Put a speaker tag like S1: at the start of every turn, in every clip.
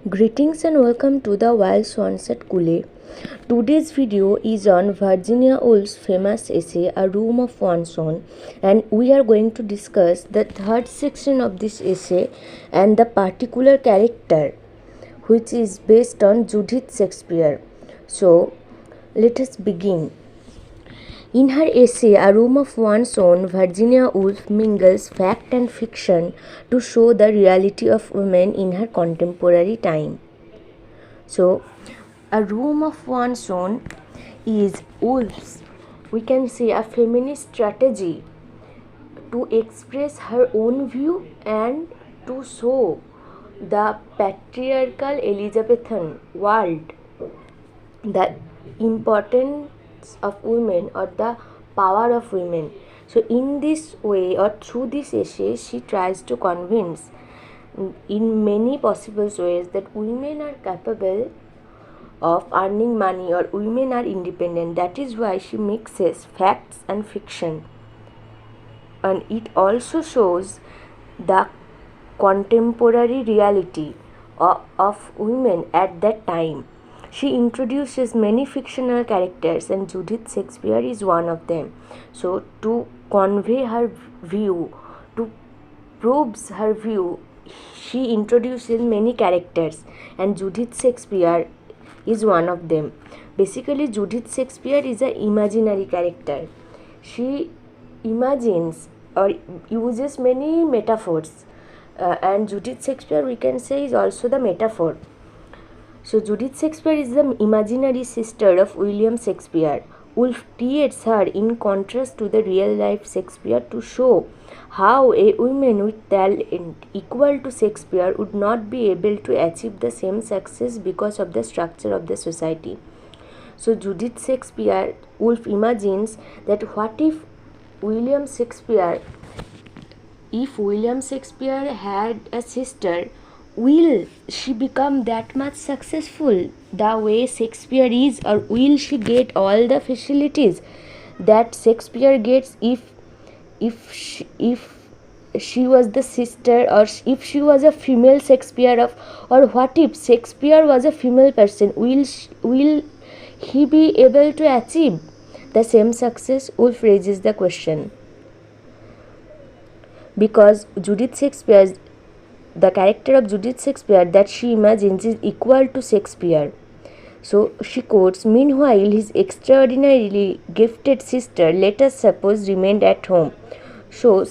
S1: Greetings and welcome to the Wild Swans at Coole. Today's video is on Virginia Woolf's famous essay A Room of One Swan, and we are going to discuss the third section of this essay and the particular character which is based on Judith Shakespeare. So let us begin. In her essay A Room of One's Own, Virginia Woolf mingles fact and fiction to show the reality of women in her contemporary time. So, A Room of One's Own is Woolf's, we can say, a feminist strategy to express her own view and to show the patriarchal Elizabethan world the importance of women or the power of women. So in this way or through this essay she tries to convince in many possible ways that women are capable of earning money or women are independent. That is why she mixes facts and fiction, and it also shows the contemporary reality of women at that time. She introduces many fictional characters and Judith Shakespeare is one of them. So to convey her view, to prove her view, she introduces many characters and Judith Shakespeare is one of them. Basically, Judith Shakespeare is an imaginary character. She imagines or uses many metaphors, and Judith Shakespeare, we can say, is also the metaphor. So Judith Shakespeare is the imaginary sister of William Shakespeare. Woolf creates her in contrast to the real life Shakespeare to show how a woman with talent equal to Shakespeare would not be able to achieve the same success because of the structure of the society. So Judith Shakespeare, Woolf imagines that what if William Shakespeare had a sister, will she become that much successful the way Shakespeare is, or will she get all the facilities that Shakespeare gets if she was the sister, or if she was a female Shakespeare of, or what if Shakespeare was a female person, will he be able to achieve the same success? Woolf raises the question because the character of Judith Shakespeare that she imagines is equal to Shakespeare. So she quotes, "Meanwhile, his extraordinarily gifted sister, let us suppose, remained at home." So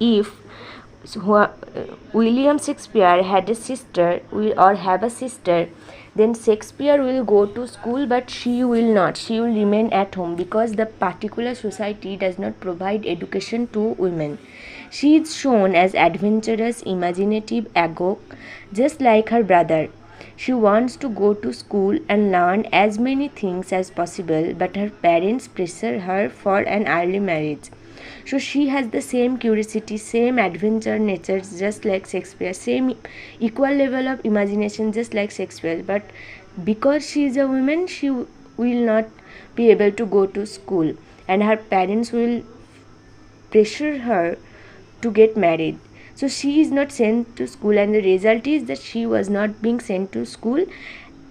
S1: if William Shakespeare had a sister or have a sister, then Shakespeare will go to school, but she will not. She will remain at home because the particular society does not provide education to women. She is shown as adventurous, imaginative, agog, just like her brother. She wants to go to school and learn as many things as possible, but her parents pressure her for an early marriage. So she has the same curiosity, same adventure nature, just like Shakespeare, same equal level of imagination, just like Shakespeare. But because she is a woman, she will not be able to go to school, and her parents will pressure her to get married. So she is not sent to school, and the result is that she was not being sent to school,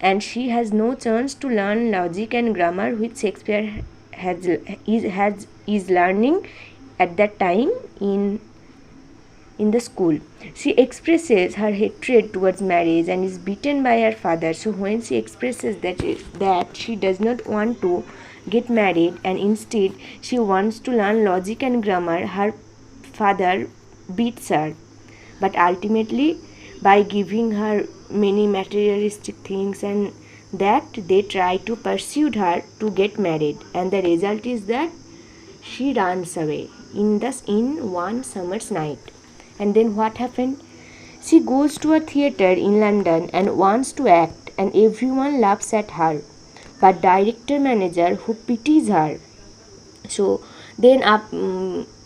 S1: and she has no chance to learn logic and grammar which Shakespeare is learning at that time in the school. She expresses her hatred towards marriage and is beaten by her father. So when she expresses that she does not want to get married and instead she wants to learn logic and grammar, her father beats her, but ultimately by giving her many materialistic things, and that they try to pursue her to get married, and the result is that she runs away in one summer's night. And then what happened? She goes to a theatre in London and wants to act, and everyone laughs at her, but director manager who pities her. So then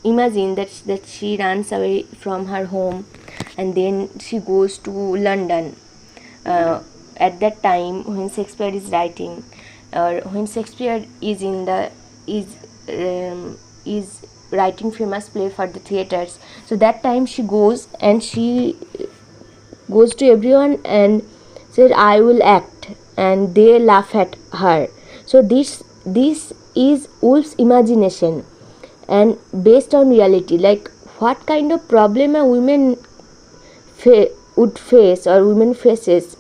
S1: imagine that she runs away from her home and then she goes to London at that time when Shakespeare is writing, or when Shakespeare is writing famous play for the theatres. So that time she goes and she goes to everyone and said, I will act, and they laugh at her. So this is Woolf's imagination and based on reality, like what kind of problem a woman would face or women faces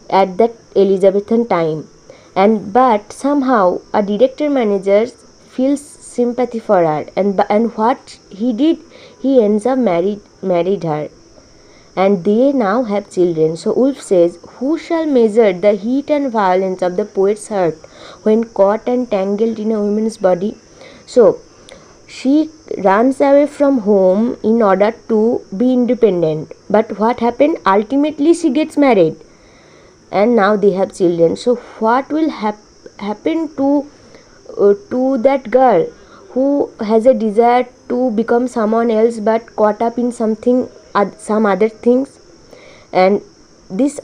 S1: at that Elizabethan time. And but somehow a director manager feels sympathy for her, and what he did, he ends up married her, and they now have children. So Woolf says, who shall measure the heat and violence of the poet's heart when caught and tangled in a woman's body? So she runs away from home in order to be independent. But what happened? Ultimately she gets married, and now they have children. So what will happen to that girl who has a desire to become someone else but caught up in something, some other things? And these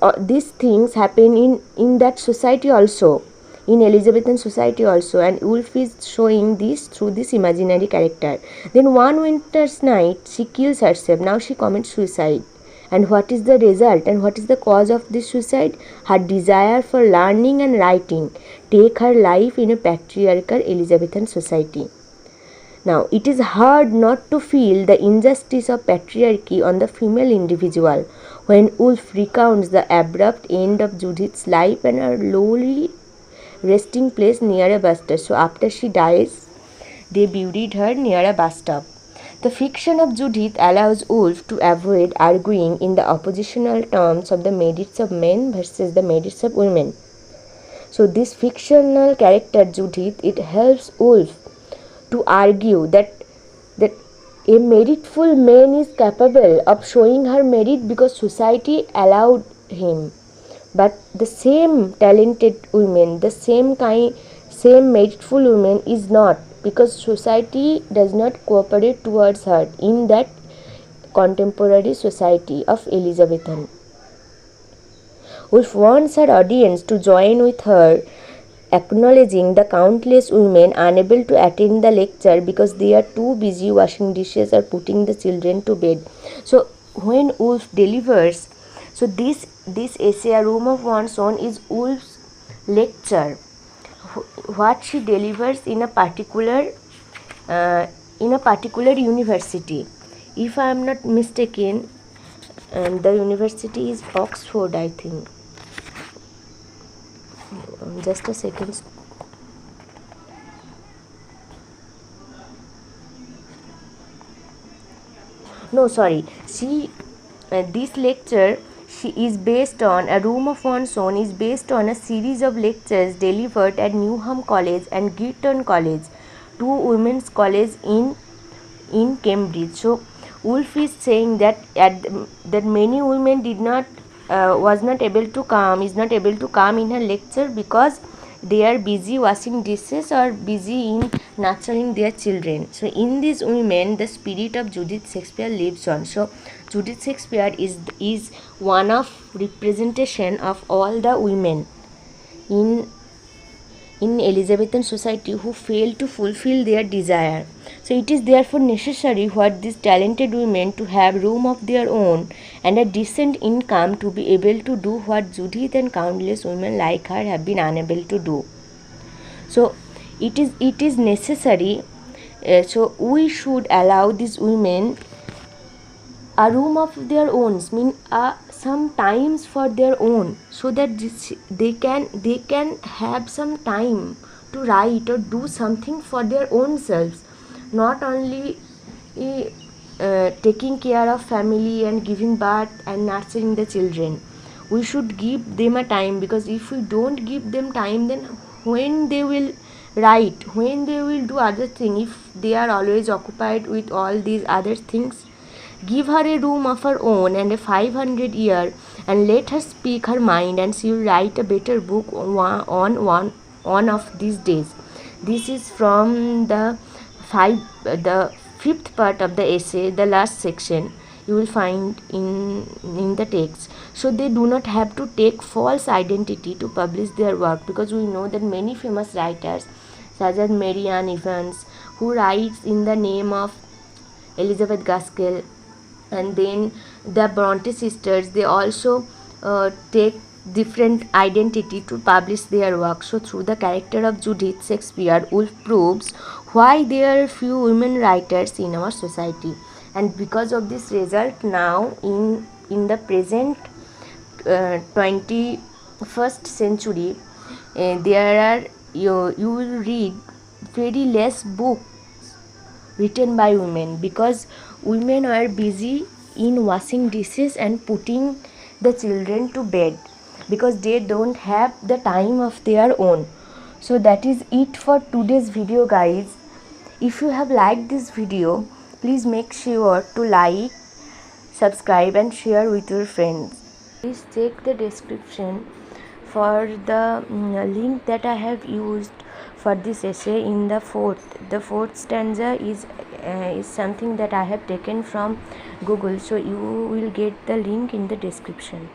S1: things happen in that society also, in Elizabethan society also, and Woolf is showing this through this imaginary character. Then one winter's night she kills herself. Now she commits suicide. And what is the result and what is the cause of this suicide? Her desire for learning and writing take her life in a patriarchal Elizabethan society. Now, it is hard not to feel the injustice of patriarchy on the female individual when Woolf recounts the abrupt end of Judith's life and her lowly resting place near a bus stop. So, after she dies, they buried her near a bus stop. The fiction of Judith allows Woolf to avoid arguing in the oppositional terms of the merits of men versus the merits of women. So, this fictional character Judith, it helps Woolf to argue that a meritful man is capable of showing her merit because society allowed him, but the same talented woman, the same meritful woman is not, because society does not cooperate towards her in that contemporary society of Elizabethan. Woolf wants her audience to join with her, acknowledging the countless women unable to attend the lecture because they are too busy washing dishes or putting the children to bed. So when Woolf delivers, so this essay, A Room of One's Own, is Woolf's lecture, what she delivers in a particular university. If I am not mistaken, the university is Oxford, I think. Just a second. No, sorry. This lecture is based on A Room of One's Own is based on a series of lectures delivered at Newham College and Girton College, two women's colleges in Cambridge. So Woolf is saying that that many women is not able to come in her lecture because they are busy washing dishes or busy in nurturing their children. So in these women, the spirit of Judith Shakespeare lives on. So Judith Shakespeare is one of representation of all the women in Elizabethan society who fail to fulfill their desire. So it is therefore necessary for these talented women to have room of their own and a decent income to be able to do what Judith and countless women like her have been unable to do. So it is necessary. So we should allow these women a room of their own, mean some times for their own, so that they can have some time to write or do something for their own selves, not only taking care of family and giving birth and nurturing the children. We should give them a time, because if we don't give them time, then when they will write, when they will do other things, if they are always occupied with all these other things, give her a room of her own and a 500 year, and let her speak her mind, and she will write a better book on one of these days. This is from the fifth part of the essay, the last section you will find in the text. So they do not have to take false identity to publish their work, because we know that many famous writers such as Mary Ann Evans, who writes in the name of Elizabeth Gaskell, and then the Bronte sisters, they also take different identity to publish their work. So through the character of Judith Shakespeare, Woolf proves why there are few women writers in our society. And because of this result, now in the present 21st century, there are you will read very less books written by women, because women are busy in washing dishes and putting the children to bed, because they don't have the time of their own. So that is it for today's video, guys. If you have liked this video, please make sure to like, subscribe and share with your friends. Please check the description for the link that I have used for this essay. In the fourth stanza is something that I have taken from Google, so you will get the link in the description.